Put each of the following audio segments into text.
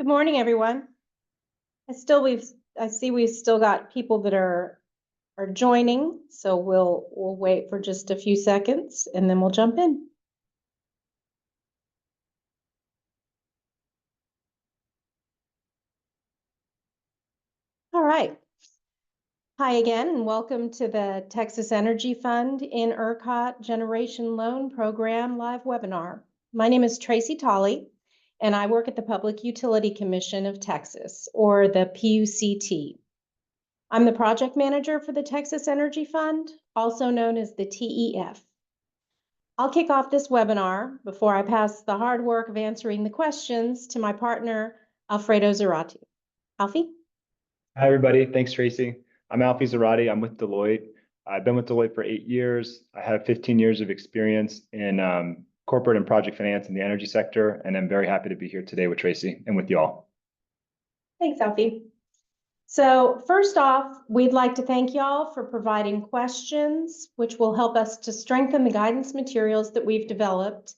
Good morning, everyone. I see we've still got people that are joining, so we'll wait for just a few seconds and then we'll jump in. All right. Hi again, and welcome to the Texas Energy Fund In-ERCOT Generation Loan Program live webinar. My name is Tracy Tolley, and I work at the Public Utility Commission of Texas, or the PUCT. I'm the project manager for the Texas Energy Fund, also known as the TEF. I'll kick off this webinar before I pass the hard work of answering the questions to my partner, Alfredo Zarate. Alfie? Hi, everybody. Thanks, Tracy. I'm Alfie Zarate. I'm with Deloitte. I've been with Deloitte for 8 years. I have 15 years of experience in corporate and project finance in the energy sector, and I'm very happy to be here today with Tracy and with y'all. Thanks, Alfie. So first off, we'd like to thank y'all for providing questions, which will help us to strengthen the guidance materials that we've developed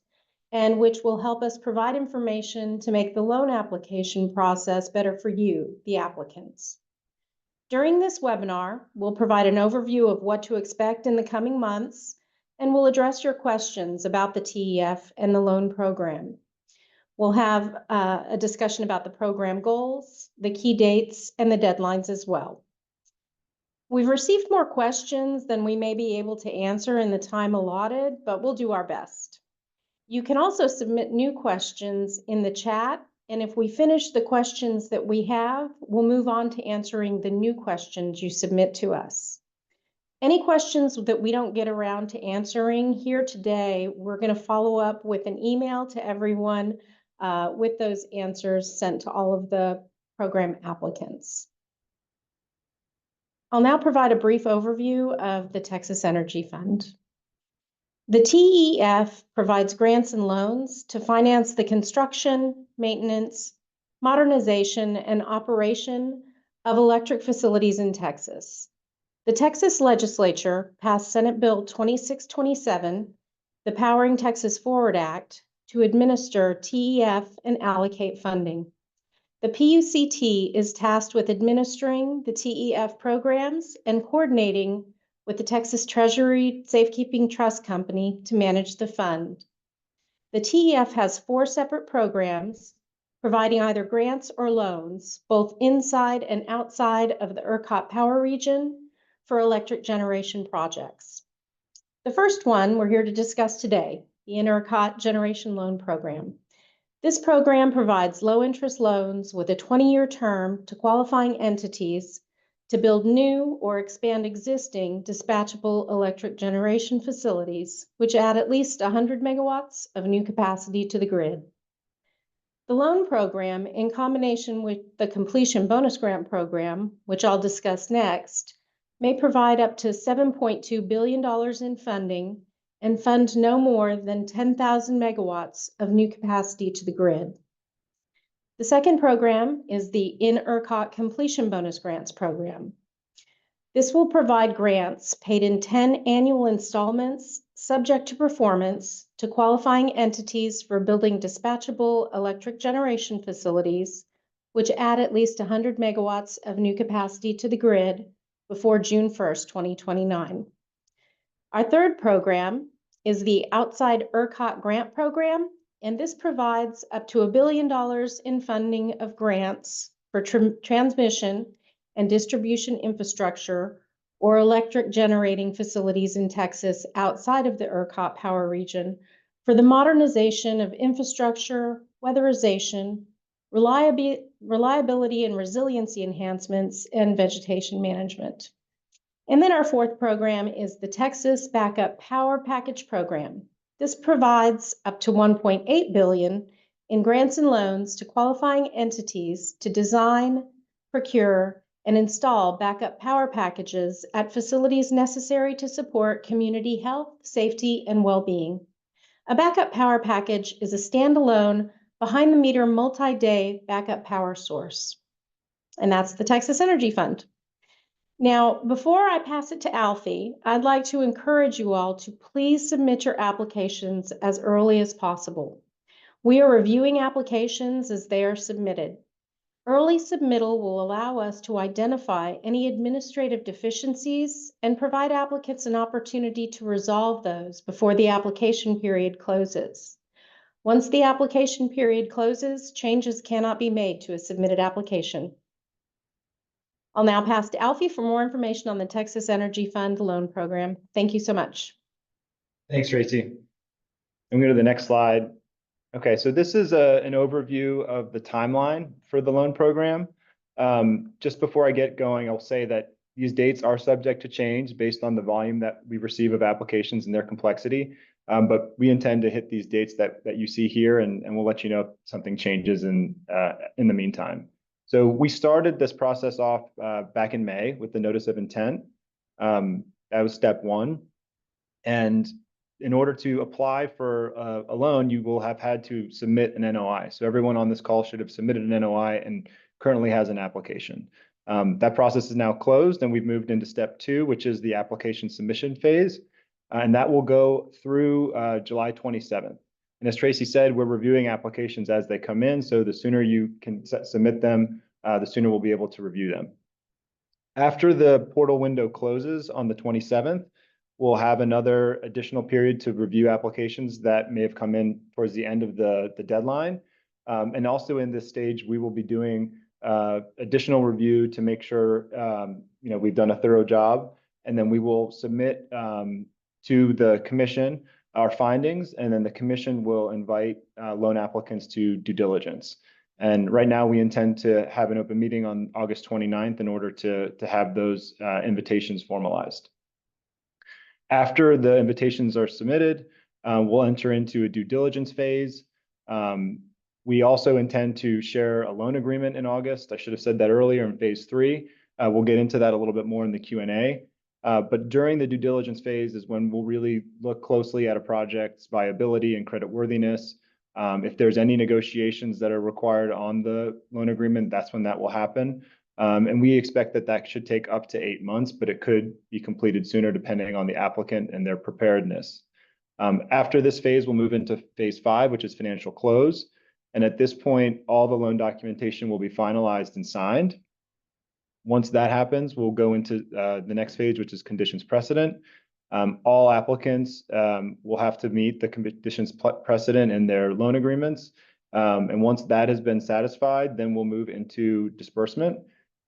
and which will help us provide information to make the loan application process better for you, the applicants. During this webinar, we'll provide an overview of what to expect in the coming months, and we'll address your questions about the TEF and the loan program. We'll have a discussion about the program goals, the key dates, and the deadlines as well. We've received more questions than we may be able to answer in the time allotted, but we'll do our best. You can also submit new questions in the chat, and if we finish the questions that we have, we'll move on to answering the new questions you submit to us. Any questions that we don't get around to answering here today, we're going to follow up with an email to everyone with those answers sent to all of the program applicants. I'll now provide a brief overview of the Texas Energy Fund. The TEF provides grants and loans to finance the construction, maintenance, modernization, and operation of electric facilities in Texas. The Texas legislature passed Senate Bill 2627, the Powering Texas Forward Act, to administer TEF and allocate funding. The PUCT is tasked with administering the TEF programs and coordinating with the Texas Treasury Safekeeping Trust Company to manage the fund. The TEF has 4 separate programs providing either grants or loans, both inside and outside of the ERCOT power region for electric generation projects. The first one we're here to discuss today, the In-ERCOT Generation Loan Program. This program provides low-interest loans with a 20-year term to qualifying entities to build new or expand existing dispatchable electric generation facilities, which add at least 100 megawatts of new capacity to the grid. The loan program, in combination with the Completion Bonus Grant Program, which I'll discuss next, may provide up to $7.2 billion in funding and fund no more than 10,000 megawatts of new capacity to the grid. The second program is the In-ERCOT Completion Bonus Grants Program. This will provide grants paid in 10 annual installments, subject to performance, to qualifying entities for building dispatchable electric generation facilities, which add at least 100 megawatts of new capacity to the grid before June 1st, 2029. Our third program is the Outside ERCOT Grant Program, and this provides up to $1 billion in funding of grants for transmission and distribution infrastructure or electric generating facilities in Texas outside of the ERCOT power region for the modernization of infrastructure, weatherization, reliability and resiliency enhancements, and vegetation management. And then our fourth program is the Texas Backup Power Package Program. This provides up to $1.8 billion in grants and loans to qualifying entities to design, procure, and install backup power packages at facilities necessary to support community health, safety, and well-being. A backup power package is a standalone, behind-the-meter, multi-day backup power source. And that's the Texas Energy Fund. Now, before I pass it to Alfie, I'd like to encourage you all to please submit your applications as early as possible. We are reviewing applications as they are submitted. Early submittal will allow us to identify any administrative deficiencies and provide applicants an opportunity to resolve those before the application period closes. Once the application period closes, changes cannot be made to a submitted application. I'll now pass to Alfie for more information on the Texas Energy Fund Loan Program. Thank you so much. Thanks, Tracy. I'm going to the next slide. Okay, so this is an overview of the timeline for the loan program. Just before I get going, I'll say that these dates are subject to change based on the volume that we receive of applications and their complexity. But we intend to hit these dates that you see here, and we'll let you know if something changes in the meantime. So we started this process off back in May with the notice of intent. That was step one. And in order to apply for a loan, you will have had to submit an NOI. So everyone on this call should have submitted an NOI and currently has an application. That process is now closed, and we've moved into step two, which is the application submission phase. And that will go through July 27th. And as Tracy said, we're reviewing applications as they come in. So the sooner you can submit them, the sooner we'll be able to review them. After the portal window closes on the 27th, we'll have another additional period to review applications that may have come in towards the end of the deadline. And also in this stage, we will be doing additional review to make sure we've done a thorough job. And then we will submit to the commission our findings, and then the commission will invite loan applicants to due diligence. And right now we intend to have an open meeting on August 29th in order to have those invitations formalized. After the invitations are submitted, we'll enter into a due diligence phase. We also intend to share a loan agreement in August. I should have said that earlier in phase three. We'll get into that a little bit more in the Q&A. But during the due diligence phase is when we'll really look closely at a project's viability and creditworthiness. If there's any negotiations that are required on the loan agreement, that's when that will happen. And we expect that that should take up to 8 months, but it could be completed sooner depending on the applicant and their preparedness. After this phase, we'll move into phase 5, which is financial close. And at this point, all the loan documentation will be finalized and signed. Once that happens, we'll go into the next phase, which is conditions precedent. All applicants will have to meet the conditions precedent in their loan agreements. And once that has been satisfied, then we'll move into disbursement.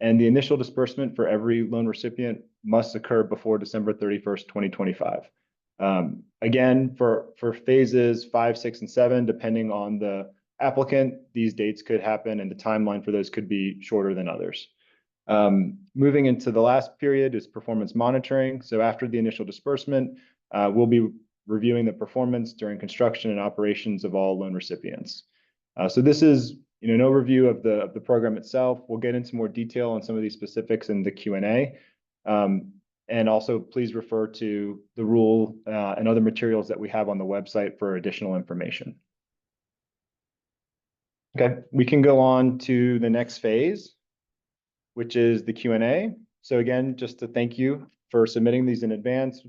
And the initial disbursement for every loan recipient must occur before December 31st, 2025. Again, for phases 5, 6, and 7, depending on the applicant, these dates could happen and the timeline for those could be shorter than others. Moving into the last period is performance monitoring. So after the initial disbursement, we'll be reviewing the performance during construction and operations of all loan recipients. So this is an overview of the program itself. We'll get into more detail on some of these specifics in the Q&A. And also please refer to the rule and other materials that we have on the website for additional information. Okay, we can go on to the next phase, which is the Q&A. So again, just to thank you for submitting these in advance.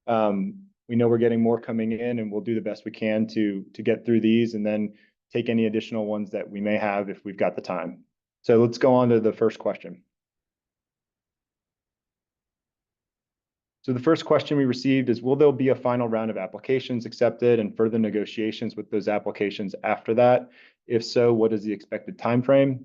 We know we're getting more coming in, and we'll do the best we can to get through these and then take any additional ones that we may have if we've got the time. So let's go on to the first question. So the first question we received is, will there be a final round of applications accepted and further negotiations with those applications after that? If so, what is the expected time frame?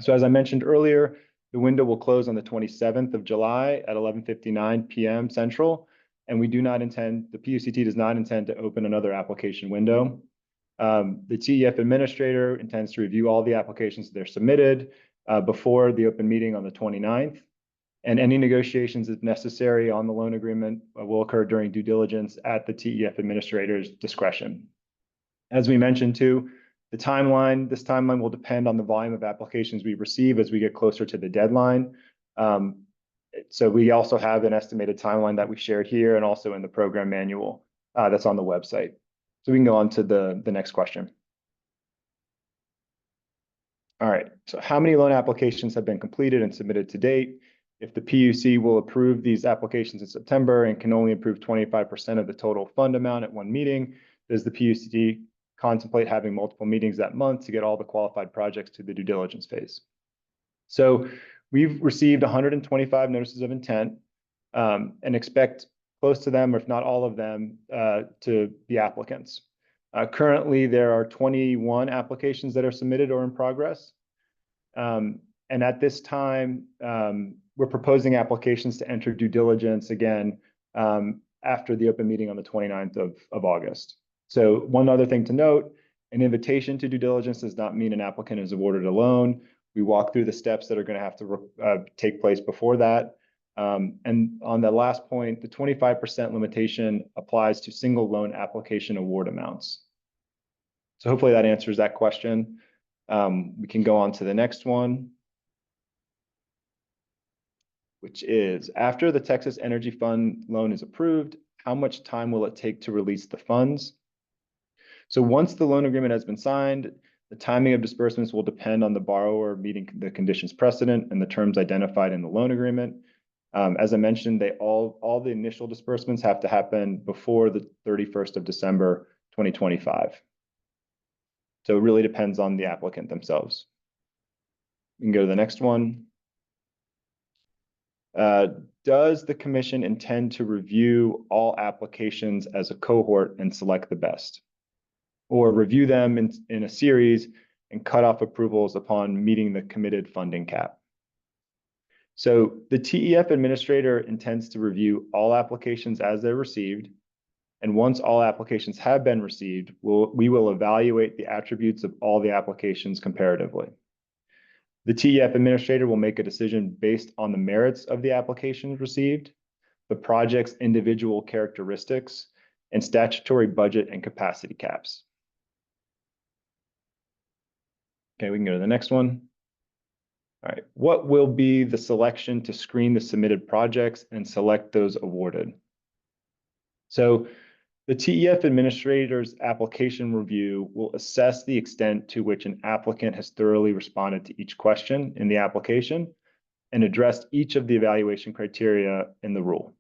So as I mentioned earlier, the window will close on the 27th of July at 11:59 p.m. Central, and the PUCT does not intend to open another application window. The TEF administrator intends to review all the applications that are submitted before the open meeting on the 29th. And any negotiations, if necessary, on the loan agreement will occur during due diligence at the TEF administrator's discretion. As we mentioned too, this timeline will depend on the volume of applications we receive as we get closer to the deadline. So we also have an estimated timeline that we shared here and also in the program manual that's on the website. So we can go on to the next question. All right, so how many loan applications have been completed and submitted to date? If the PUC will approve these applications in September and can only approve 25% of the total fund amount at one meeting, does the PUC contemplate having multiple meetings that month to get all the qualified projects to the due diligence phase? So we've received 125 notices of intent and expect close to them, or if not all of them, to be applicants. Currently, there are 21 applications that are submitted or in progress. And at this time, we're proposing applications to enter due diligence again after the open meeting on the 29th of August. So one other thing to note, an invitation to due diligence does not mean an applicant is awarded a loan. We walk through the steps that are going to have to take place before that. And on the last point, the 25% limitation applies to single loan application award amounts. So hopefully that answers that question. We can go on to the next one, which is after the Texas Energy Fund loan is approved, how much time will it take to release the funds? So once the loan agreement has been signed, the timing of disbursements will depend on the borrower meeting the conditions precedent and the terms identified in the loan agreement. As I mentioned, all the initial disbursements have to happen before the 31st of December, 2025. So it really depends on the applicant themselves. We can go to the next one. Does the commission intend to review all applications as a cohort and select the best? Or review them in a series and cut off approvals upon meeting the committed funding cap? So the TEF administrator intends to review all applications as they're received. And once all applications have been received, we will evaluate the attributes of all the applications comparatively. The TEF administrator will make a decision based on the merits of the applications received, the project's individual characteristics, and statutory budget and capacity caps. Okay, we can go to the next one. All right, what will be the selection to screen the submitted projects and select those awarded? So the TEF administrator's application review will assess the extent to which an applicant has thoroughly responded to each question in the application and addressed each of the evaluation criteria in the rule.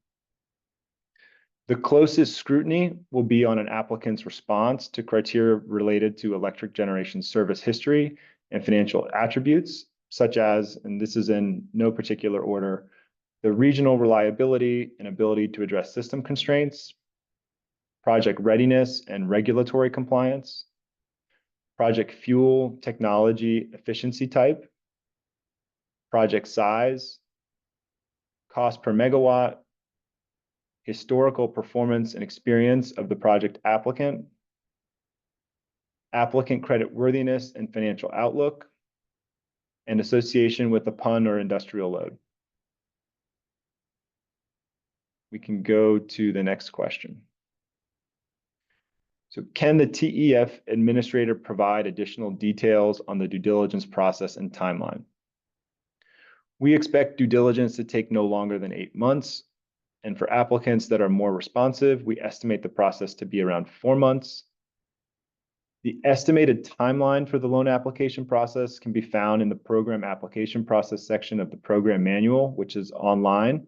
The closest scrutiny will be on an applicant's response to criteria related to electric generation service history and financial attributes, such as, and this is in no particular order, the regional reliability and ability to address system constraints, project readiness and regulatory compliance, project fuel technology efficiency type, project size, cost per megawatt, historical performance and experience of the project applicant, applicant credit worthiness and financial outlook, and association with the PUN or industrial load. We can go to the next question. So can the TEF administrator provide additional details on the due diligence process and timeline? We expect due diligence to take no longer than 8 months. And for applicants that are more responsive, we estimate the process to be around 4 months. The estimated timeline for the loan application process can be found in the program application process section of the program manual, which is online.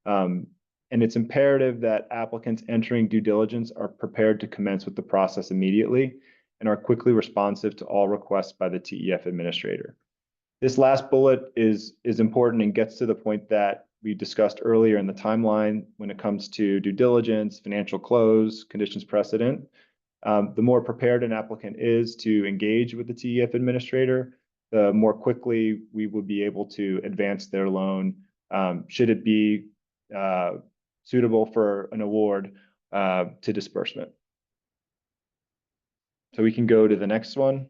And it's imperative that applicants entering due diligence are prepared to commence with the process immediately and are quickly responsive to all requests by the TEF administrator. This last bullet is important and gets to the point that we discussed earlier in the timeline when it comes to due diligence, financial close, conditions precedent. The more prepared an applicant is to engage with the TEF administrator, the more quickly we will be able to advance their loan, should it be suitable for an award to disbursement. So we can go to the next one.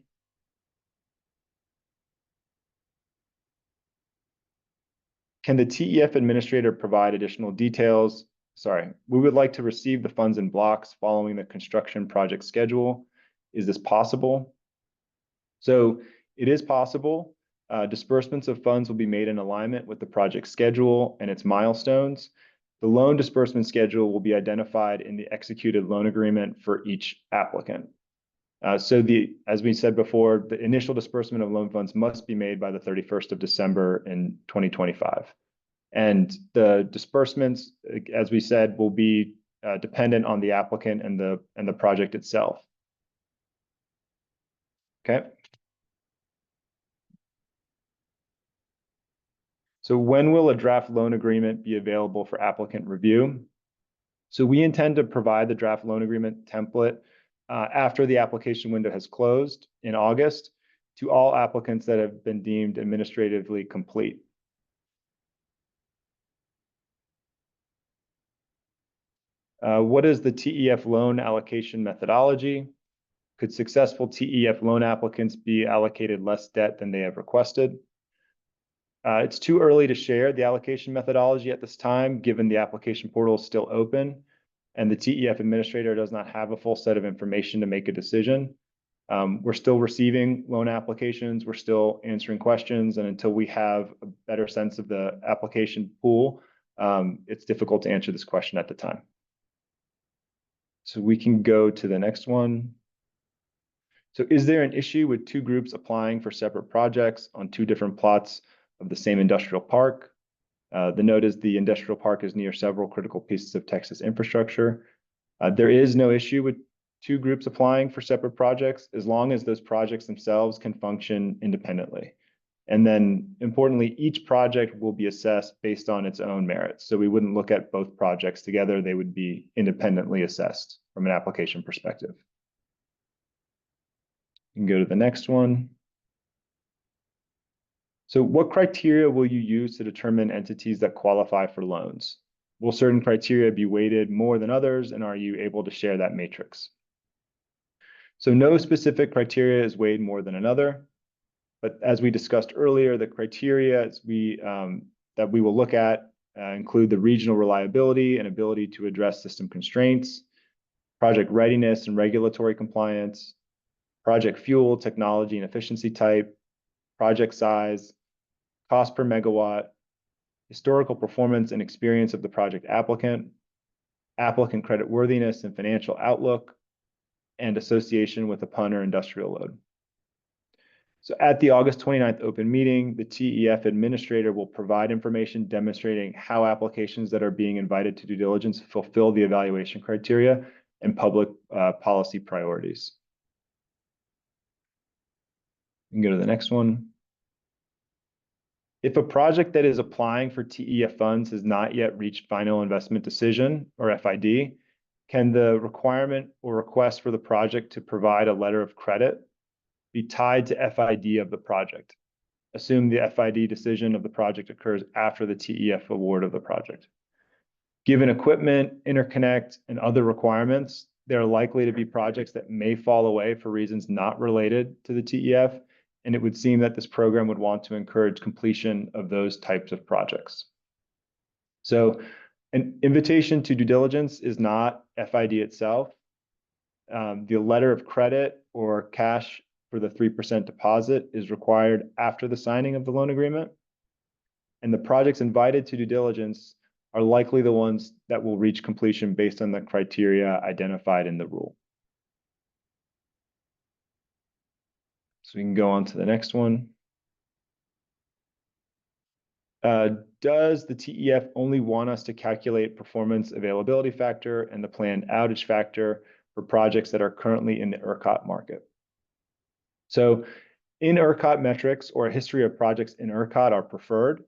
Can the TEF administrator provide additional details? Sorry, we would like to receive the funds in blocks following the construction project schedule. Is this possible? So it is possible. Disbursements of funds will be made in alignment with the project schedule and its milestones. The loan disbursement schedule will be identified in the executed loan agreement for each applicant. As we said before, the initial disbursement of loan funds must be made by the 31st of December in 2025. And the disbursements, as we said, will be dependent on the applicant and the project itself. Okay. So when will a draft loan agreement be available for applicant review? So we intend to provide the draft loan agreement template after the application window has closed in August to all applicants that have been deemed administratively complete. What is the TEF loan allocation methodology? Could successful TEF loan applicants be allocated less debt than they have requested? It's too early to share the allocation methodology at this time, given the application portal is still open and the TEF administrator does not have a full set of information to make a decision. We're still receiving loan applications, we're still answering questions, and until we have a better sense of the application pool, it's difficult to answer this question at the time. So we can go to the next one. So is there an issue with two groups applying for separate projects on two different plots of the same industrial park? The note is the industrial park is near several critical pieces of Texas infrastructure. There is no issue with two groups applying for separate projects as long as those projects themselves can function independently. And then importantly, each project will be assessed based on its own merits. So we wouldn't look at both projects together. They would be independently assessed from an application perspective. You can go to the next one. So what criteria will you use to determine entities that qualify for loans? Will certain criteria be weighted more than others, and are you able to share that matrix? So no specific criteria is weighed more than another, but as we discussed earlier, the criteria that we will look at include the regional reliability and ability to address system constraints, project readiness and regulatory compliance, project fuel, technology and efficiency type, project size, cost per megawatt, historical performance and experience of the project applicant, applicant creditworthiness and financial outlook, and association with a PUN or industrial load. So at the August 29th open meeting, the TEF administrator will provide information demonstrating how applications that are being invited to due diligence fulfill the evaluation criteria and public policy priorities. You can go to the next one. If a project that is applying for TEF funds has not yet reached final investment decision or FID, can the requirement or request for the project to provide a letter of credit be tied to FID of the project? Assume the FID decision of the project occurs after the TEF award of the project. Given equipment, interconnect, and other requirements, there are likely to be projects that may fall away for reasons not related to the TEF, and it would seem that this program would want to encourage completion of those types of projects. So an invitation to due diligence is not FID itself. The letter of credit or cash for the 3% deposit is required after the signing of the loan agreement. And the projects invited to due diligence are likely the ones that will reach completion based on the criteria identified in the rule. So we can go on to the next one. Does the TEF only want us to calculate performance availability factor and the planned outage factor for projects that are currently in the ERCOT market? So in-ERCOT metrics or a history of projects in ERCOT are preferred.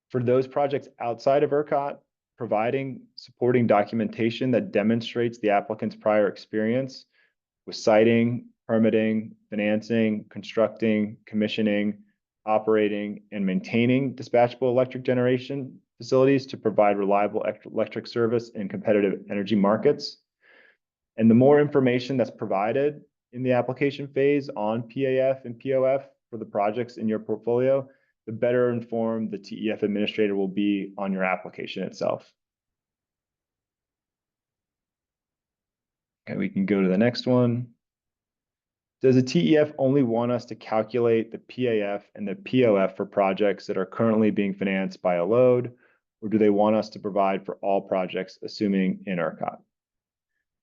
For those projects outside of ERCOT, providing supporting documentation that demonstrates the applicant's prior experience with siting, permitting, financing, constructing, commissioning, operating, and maintaining dispatchable electric generation facilities to provide reliable electric service in competitive energy markets. And the more information that's provided in the application phase on PAF and POF for the projects in your portfolio, the better informed the TEF administrator will be on your application itself. Okay, we can go to the next one. Does the TEF only want us to calculate the PAF and the POF for projects that are currently being financed by a load, or do they want us to provide for all projects, assuming in ERCOT?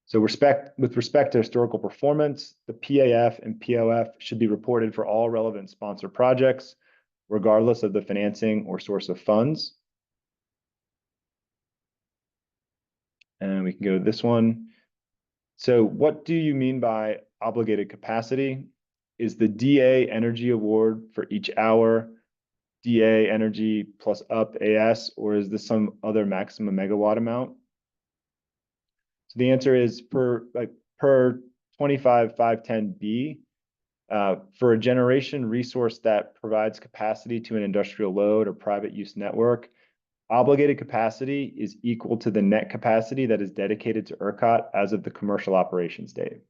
So with respect to historical performance, the PAF and POF should be reported for all relevant sponsor projects, regardless of the financing or source of funds. And we can go to this one. So what do you mean by obligated capacity? Is the DA energy award for each hour DA energy plus up AS, or is this some other maximum megawatt amount? So the answer is per 25.510B, for a generation resource that provides capacity to an industrial load or private use network, obligated capacity is equal to the net capacity that is dedicated to ERCOT as of the commercial operations date.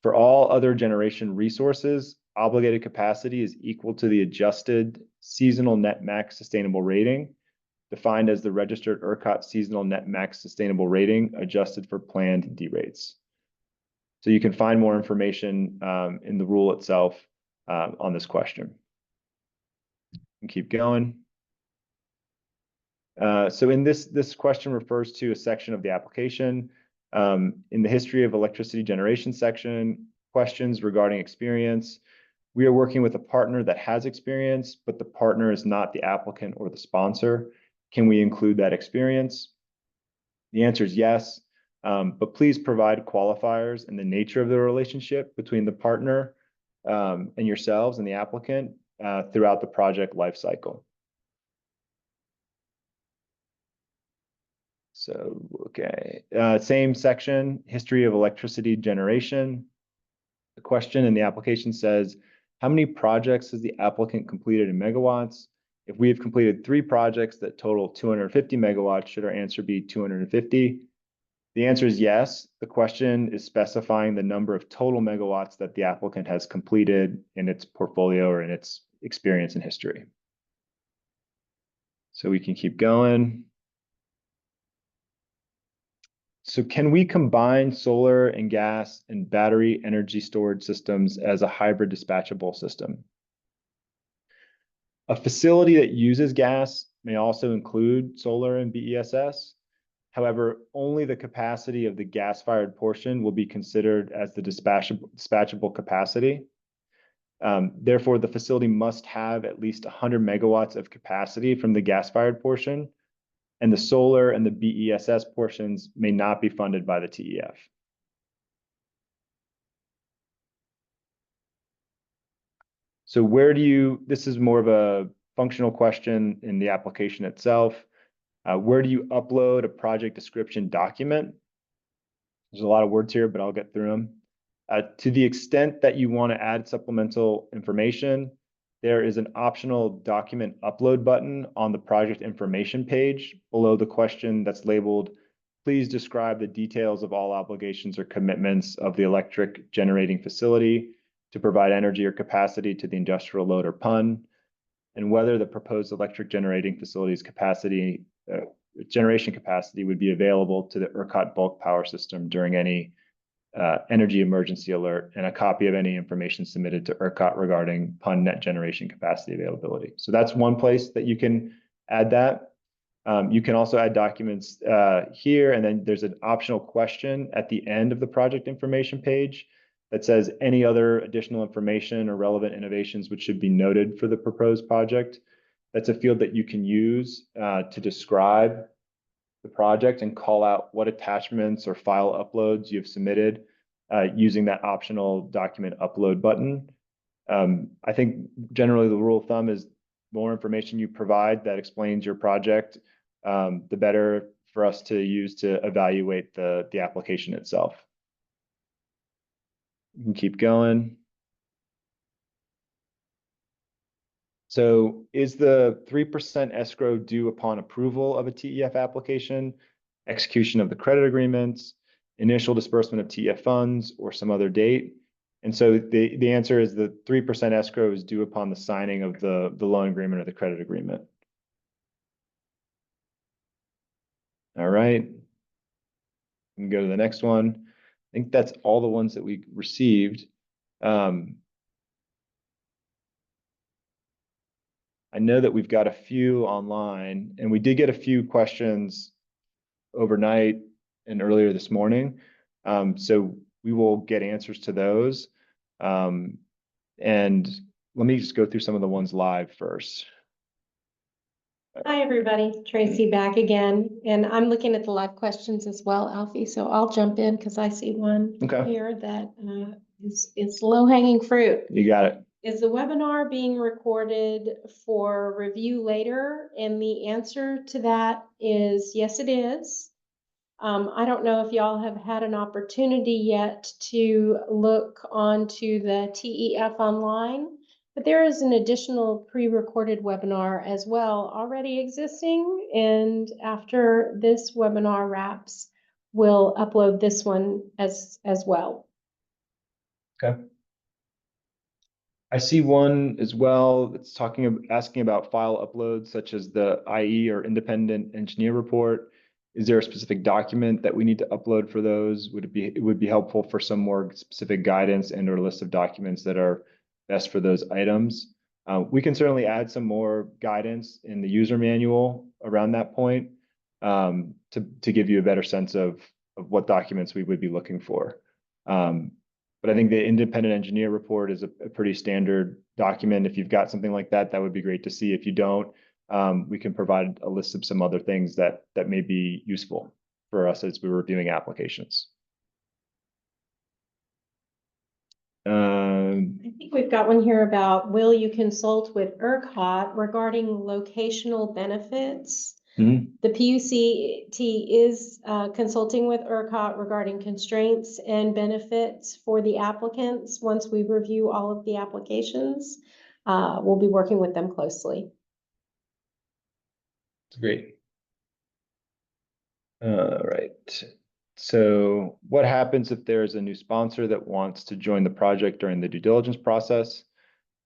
For all other generation resources, obligated capacity is equal to the adjusted seasonal net max sustainable rating, defined as the registered ERCOT seasonal net max sustainable rating adjusted for planned derates. So you can find more information in the rule itself on this question. And keep going. So in this question refers to a section of the application. In the history of electricity generation section, questions regarding experience. We are working with a partner that has experience, but the partner is not the applicant or the sponsor. Can we include that experience? The answer is yes, but please provide qualifiers and the nature of the relationship between the partner and yourselves and the applicant throughout the project lifecycle. So, okay, same section, history of electricity generation. The question in the application says, how many projects has the applicant completed in megawatts? If we have completed 3 projects that total 250 megawatts, should our answer be 250? The answer is yes. The question is specifying the number of total megawatts that the applicant has completed in its portfolio or in its experience and history. So we can keep going. So can we combine solar and gas and battery energy storage systems as a hybrid dispatchable system? A facility that uses gas may also include solar and BESS. However, only the capacity of the gas-fired portion will be considered as the dispatchable capacity. Therefore, the facility must have at least 100 megawatts of capacity from the gas-fired portion, and the solar and the BESS portions may not be funded by the TEF. So this is more of a functional question in the application itself. Where do you upload a project description document? There's a lot of words here, but I'll get through them. To the extent that you want to add supplemental information, there is an optional document upload button on the project information page below the question that's labeled, please describe the details of all obligations or commitments of the electric generating facility to provide energy or capacity to the industrial load or PUN, and whether the proposed electric generating facility's generation capacity would be available to the ERCOT bulk power system during any energy emergency alert, and a copy of any information submitted to ERCOT regarding PUN net generation capacity availability. So that's one place that you can add that. You can also add documents here, and then there's an optional question at the end of the project information page that says any other additional information or relevant innovations which should be noted for the proposed project. That's a field that you can use to describe the project and call out what attachments or file uploads you've submitted using that optional document upload button. I think generally the rule of thumb is more information you provide that explains your project, the better for us to use to evaluate the application itself. You can keep going. So is the 3% escrow due upon approval of a TEF application, execution of the credit agreements, initial disbursement of TEF funds, or some other date? And so the answer is the 3% escrow is due upon the signing of the loan agreement or the credit agreement. All right. We can go to the next one. I think that's all the ones that we received. I know that we've got a few online, and we did get a few questions overnight and earlier this morning. So we will get answers to those. And let me just go through some of the ones live first. Hi, everybody. Tracy back again. And I'm looking at the live questions as well, Alfie. So I'll jump in because I see one here that is low-hanging fruit. You got it. Is the webinar being recorded for review later? And the answer to that is yes, it is. I don't know if y'all have had an opportunity yet to look onto the TEF online, but there is an additional pre-recorded webinar as well already existing. And after this webinar wraps, we'll upload this one as well. Okay. I see one as well that's asking about file uploads such as the IE or independent engineer report. Is there a specific document that we need to upload for those? It would be helpful for some more specific guidance and or list of documents that are best for those items. We can certainly add some more guidance in the user manual around that point to give you a better sense of what documents we would be looking for. But I think the independent engineer report is a pretty standard document. If you've got something like that, that would be great to see. If you don't, we can provide a list of some other things that may be useful for us as we're reviewing applications. I think we've got one here about, will you consult with ERCOT regarding locational benefits? The PUCT is consulting with ERCOT regarding constraints and benefits for the applicants. Once we review all of the applications, we'll be working with them closely. Great. All right. So what happens if there's a new sponsor that wants to join the project during the due diligence process?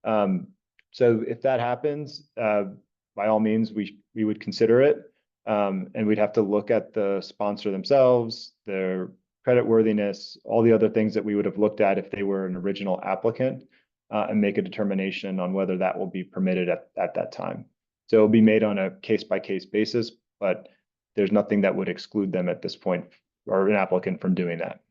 So if that happens, by all means, we would consider it. And we'd have to look at the sponsor themselves, their creditworthiness, all the other things that we would have looked at if they were an original applicant, and make a determination on whether that will be permitted at that time. So it'll be made on a case-by-case basis, but there's nothing that would exclude them at this point or an applicant from doing that.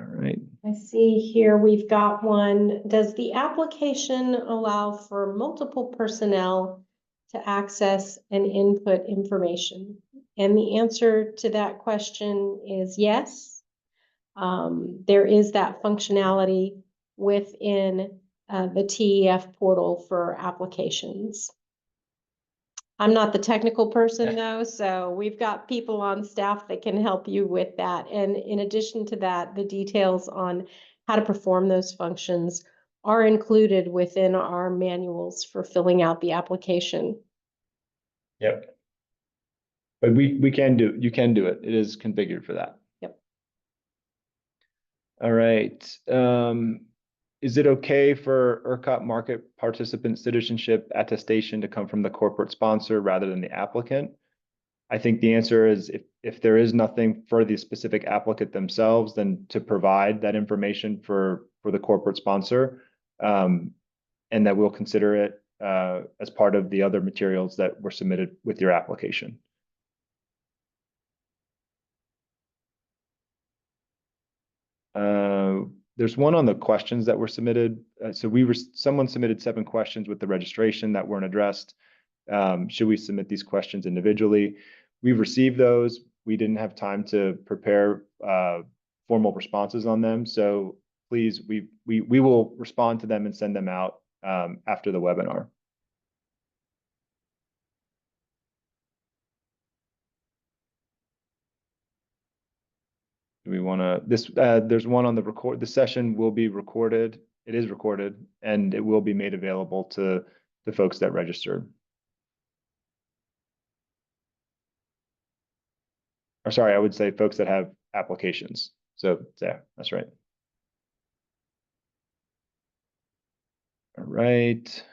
All right. I see here we've got one. Does the application allow for multiple personnel to access and input information? And the answer to that question is yes. There is that functionality within the TEF portal for applications. I'm not the technical person though, so we've got people on staff that can help you with that. And in addition to that, the details on how to perform those functions are included within our manuals for filling out the application. Yep. But you can do it. It is configured for that. Yep. All right. Is it okay for ERCOT market participant citizenship attestation to come from the corporate sponsor rather than the applicant? I think the answer is if there is nothing for the specific applicant themselves, then to provide that information for the corporate sponsor, and that we'll consider it as part of the other materials that were submitted with your application. There's one on the questions that were submitted. So someone submitted 7 questions with the registration that weren't addressed. Should we submit these questions individually? We've received those. We didn't have time to prepare formal responses on them. So please, we will respond to them and send them out after the webinar. Do we want to, there's one on the session will be recorded. It is recorded and it will be made available to the folks that registered. Or sorry, I would say folks that have applications. So yeah, that's right. All right.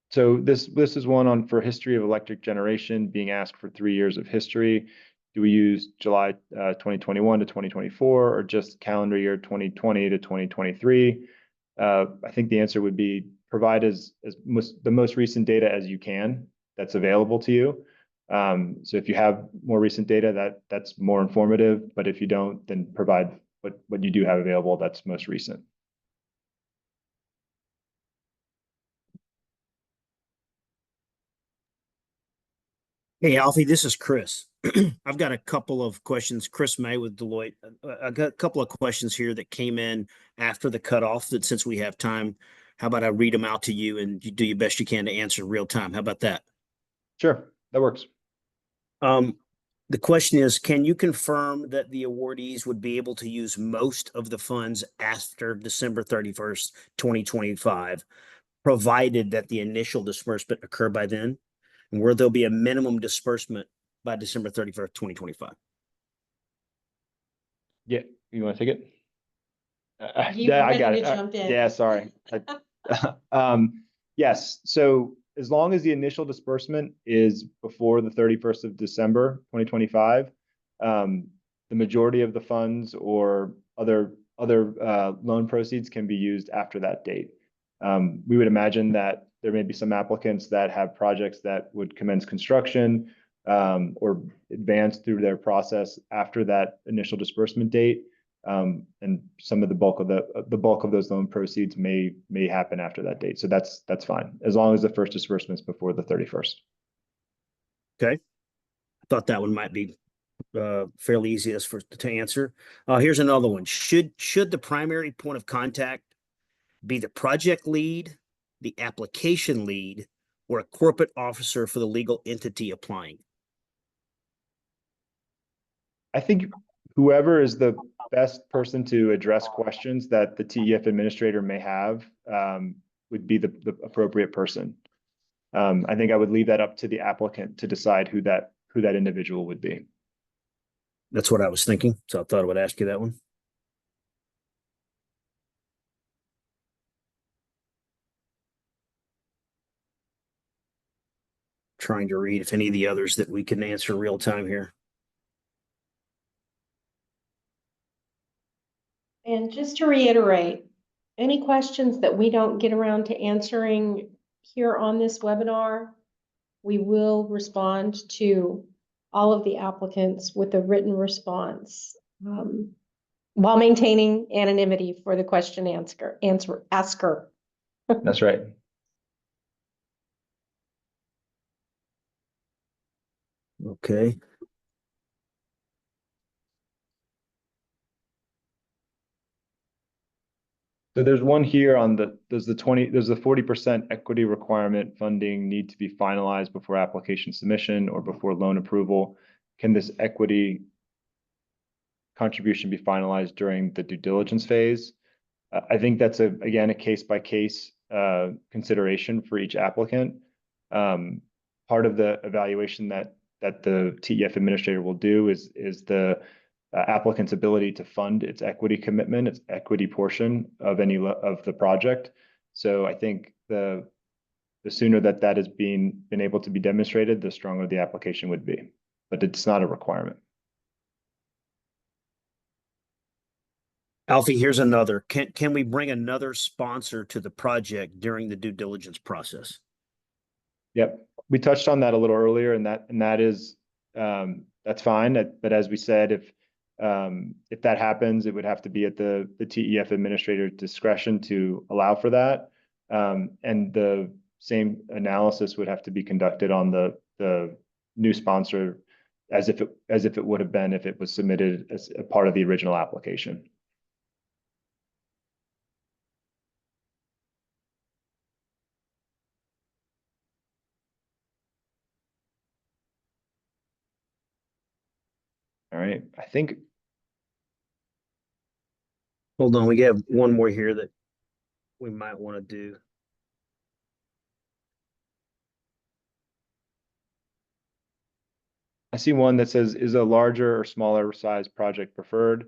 So this is one on for history of electric generation being asked for 3 years of history. Do we use July 2021 to 2024 or just calendar year 2020 to 2023? I think the answer would be provide the most recent data as you can that's available to you. So if you have more recent data, that's more informative. But if you don't, then provide what you do have available that's most recent. Hey, Alfie, this is Chris. I've got a couple of questions. Chris May with Deloitte. I got a couple of questions here that came in after the cutoff that since we have time, how about I read them out to you and you do your best you can to answer real time? How about that? Sure, that works. The question is, can you confirm that the awardees would be able to use most of the funds after December 31st, 2025, provided that the initial disbursement occur by then? And where there'll be a minimum disbursement by December 31st, 2025. Yeah, you want to take it? You Yeah, were I got ready it. to jump in. Yeah, sorry. Yes, so as long as the initial disbursement is before the 31st of December, 2025, the majority of the funds or other loan proceeds can be used after that date. We would imagine that there may be some applicants that have projects that would commence construction or advance through their process after that initial disbursement date. And some of the bulk of those loan proceeds may happen after that date. So that's fine, as long as the first disbursement is before the 31st. Okay. I thought that one might be fairly easy to answer. Here's another one. Should the primary point of contact be the project lead, the application lead, or a corporate officer for the legal entity applying? I think whoever is the best person to address questions that the TEF administrator may have would be the appropriate person. I think I would leave that up to the applicant to decide who that individual would be. That's what I was thinking, so I thought I would ask you that one. Trying to read if any of the others that we can answer real time here. And just to reiterate, any questions that we don't get around to answering here on this webinar, we will respond to all of the applicants with a written response while maintaining anonymity for the question asker. That's right. Okay. So there's one here on does the 40% equity requirement funding need to be finalized before application submission or before loan approval? Can this equity contribution be finalized during the due diligence phase? I think that's again a case by case consideration for each applicant. Part of the evaluation that the TEF administrator will do is the applicant's ability to fund its equity commitment, its equity portion of any of the project. So I think the sooner that is been able to be demonstrated, the stronger the application would be. But it's not a requirement. Alfie, here's another. Can we bring another sponsor to the project during the due diligence process? Yep, we touched on that a little earlier, and that is that's fine. But as we said, if that happens, it would have to be at the TEF administrator's discretion to allow for that, and the same analysis would have to be conducted on the new sponsor as if it would have been if it was submitted as a part of the original application. All right, I think. Hold on, we have one more here that we might want to do. I see one that says, is a larger or smaller size project preferred?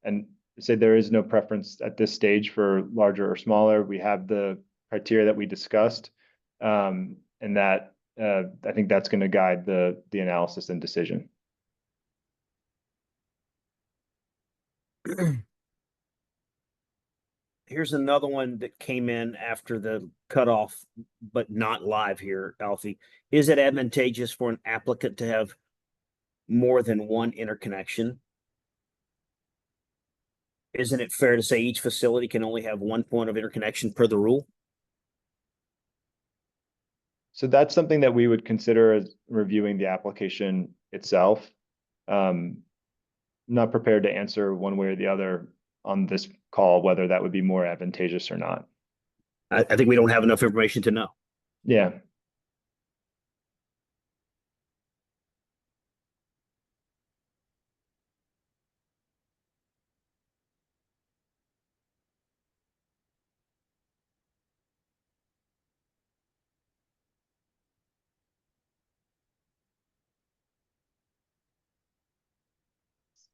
And say there is no preference at this stage for larger or smaller. We have the criteria that we discussed. And that I think that's going to guide the analysis and decision. Here's another one that came in after the cutoff, but not live here, Alfie. Is it advantageous for an applicant to have more than one interconnection? Isn't it fair to say each facility can only have one point of interconnection per the rule? So that's something that we would consider as reviewing the application itself. Not prepared to answer one way or the other on this call, whether that would be more advantageous or not. I think we don't have enough information to know. Yeah.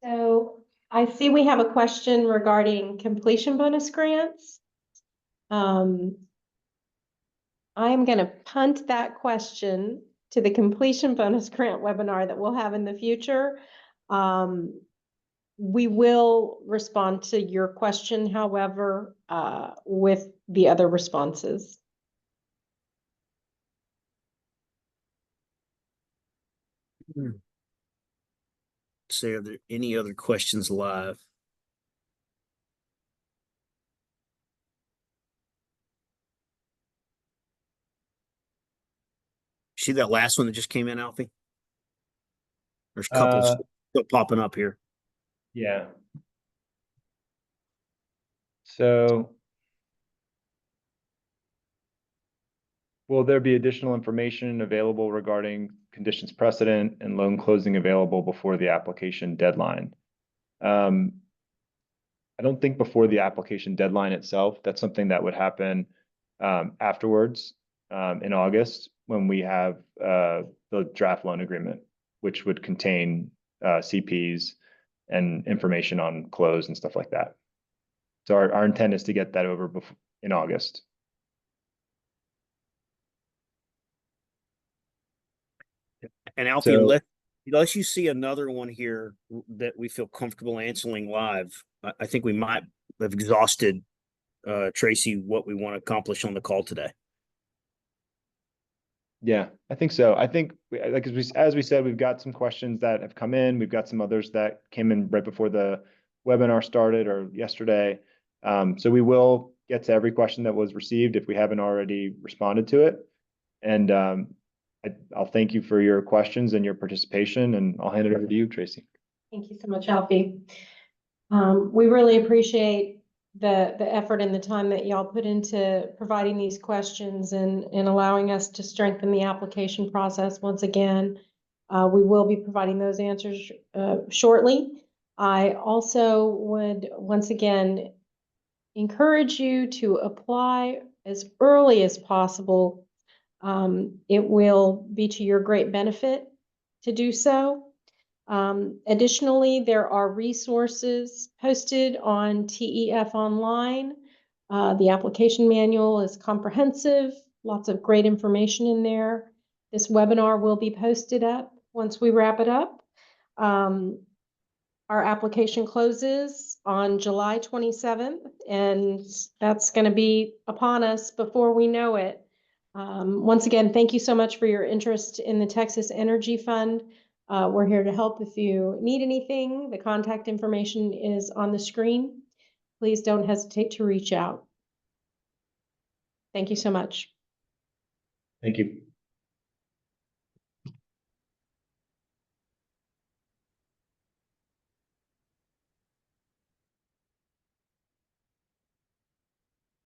So I see we have a question regarding completion bonus grants. I'm going to punt that question to the completion bonus grant webinar that we'll have in the future. We will respond to your question, however, with the other responses. Say, are there any other questions live? See that last one that just came in, Alfie? There's couples still popping up here. Yeah. So will there be additional information available regarding conditions precedent and loan closing available before the application deadline? I don't think before the application deadline itself. That's something that would happen afterwards in August when we have the draft loan agreement, which would contain CPs and information on close and stuff like that. So our intent is to get that over in August. And Alfie, So, unless you see another one here that we feel comfortable answering live, I think we might have exhausted, Tracy, what we want to accomplish on the call today. yeah, I think so. I think, like as we said, we've got some questions that have come in. We've got some others that came in right before the webinar started or yesterday. So we will get to every question that was received if we haven't already responded to it. And I'll thank you for your questions and your participation, and I'll hand it over to you, Tracy. Thank you so much, Alfie. We really appreciate the effort and the time that y'all put into providing these questions and allowing us to strengthen the application process once again. We will be providing those answers shortly. I also would once again encourage you to apply as early as possible. It will be to your great benefit to do so. Additionally, there are resources posted on TEF Online. The application manual is comprehensive, lots of great information in there. This webinar will be posted up once we wrap it up. Our application closes on July 27th, and that's going to be upon us before we know it. Once again, thank you so much for your interest in the Texas Energy Fund. We're here to help if you need anything. The contact information is on the screen. Please don't hesitate to reach out. Thank you so much. Thank you.